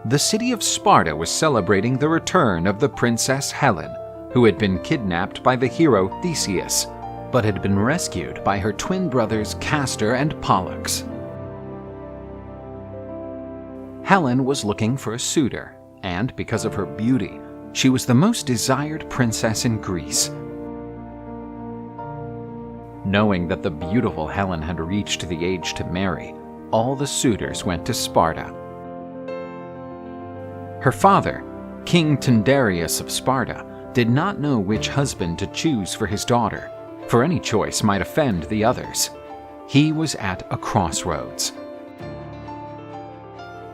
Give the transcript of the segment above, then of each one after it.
The city of Sparta was celebrating the return of the Princess Helen, who had been kidnapped by the hero Theseus, but had been rescued by her twin brothers Castor and Pollux. Helen was looking for a suitor, and because of her beauty, she was the most desired princess in Greece. Knowing that the beautiful Helen had reached the age to marry, all the suitors went to Sparta. Her father, King Tyndareus of Sparta, did not know which husband to choose for his daughter, for any choice might offend the others. He was at a crossroads.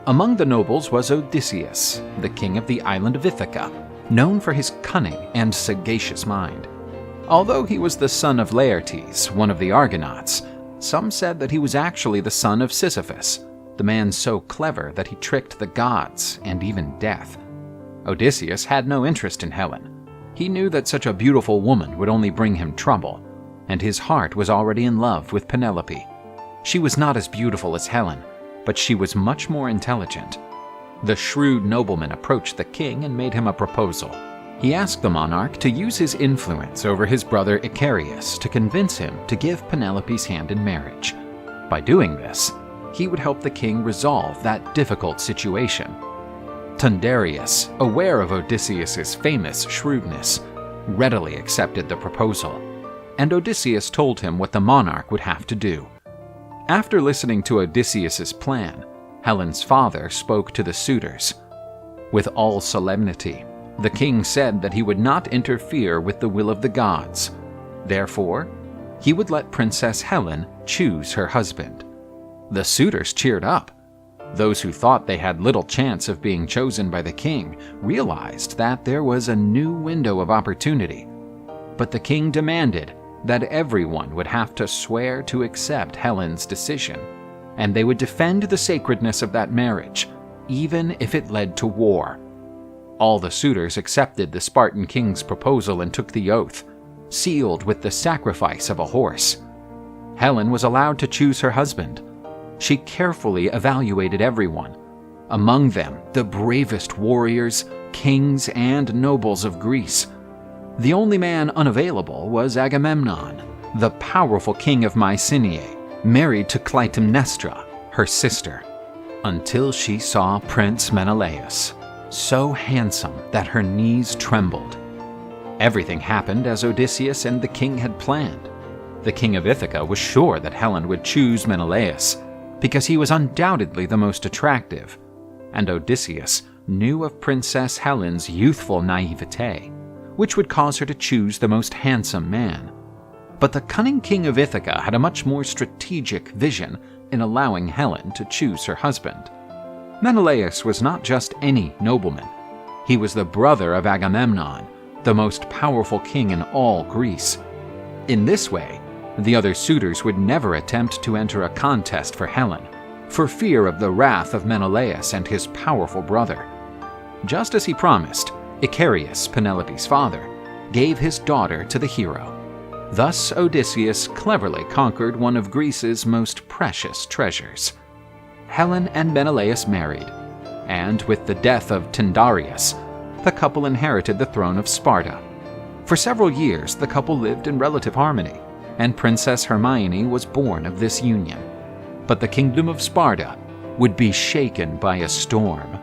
Among the nobles was Odysseus, the king of the island of Ithaca, known for his cunning and sagacious mind. Although he was the son of Laertes, one of the Argonauts, some said that he was actually the son of Sisyphus, the man so clever that he tricked the gods and even death. Odysseus had no interest in Helen. He knew that such a beautiful woman would only bring him trouble, and his heart was already in love with Penelope. She was not as beautiful as Helen, but she was much more intelligent. The shrewd nobleman approached the king and made him a proposal. He asked the monarch to use his influence over his brother Icarius to convince him to give Penelope's hand in marriage. By doing this, he would help the king resolve that difficult situation. Tyndareus, aware of Odysseus's famous shrewdness, readily accepted the proposal, and Odysseus told him what the monarch would have to do. After listening to Odysseus's plan, Helen's father spoke to the suitors. With all solemnity, the king said that he would not interfere with the will of the gods. Therefore, he would let Princess Helen choose her husband. The suitors cheered up. Those who thought they had little chance of being chosen by the king realized that there was a new window of opportunity. But the king demanded that everyone would have to swear to accept Helen's decision, and they would defend the sacredness of that marriage, even if it led to war. All the suitors accepted the Spartan king's proposal and took the oath, sealed with the sacrifice of a horse. Helen was allowed to choose her husband. She carefully evaluated everyone, among them the bravest warriors, kings, and nobles of Greece. The only man unavailable was Agamemnon, the powerful king of Mycenae, married to Clytemnestra, her sister, until she saw Prince Menelaus, so handsome that her knees trembled. Everything happened as Odysseus and the king had planned. The king of Ithaca was sure that Helen would choose Menelaus, because he was undoubtedly the most attractive, and Odysseus knew of Princess Helen's youthful naivete, which would cause her to choose the most handsome man. But the cunning king of Ithaca had a much more strategic vision in allowing Helen to choose her husband. Menelaus was not just any nobleman. He was the brother of Agamemnon, the most powerful king in all Greece. In this way, the other suitors would never attempt to enter a contest for Helen, for fear of the wrath of Menelaus and his powerful brother. Just as he promised, Icarius, Penelope's father, gave his daughter to the hero. Thus Odysseus cleverly conquered one of Greece's most precious treasures. Helen and Menelaus married, and with the death of Tyndareus, the couple inherited the throne of Sparta. For several years, the couple lived in relative harmony, and Princess Hermione was born of this union. But the kingdom of Sparta would be shaken by a storm.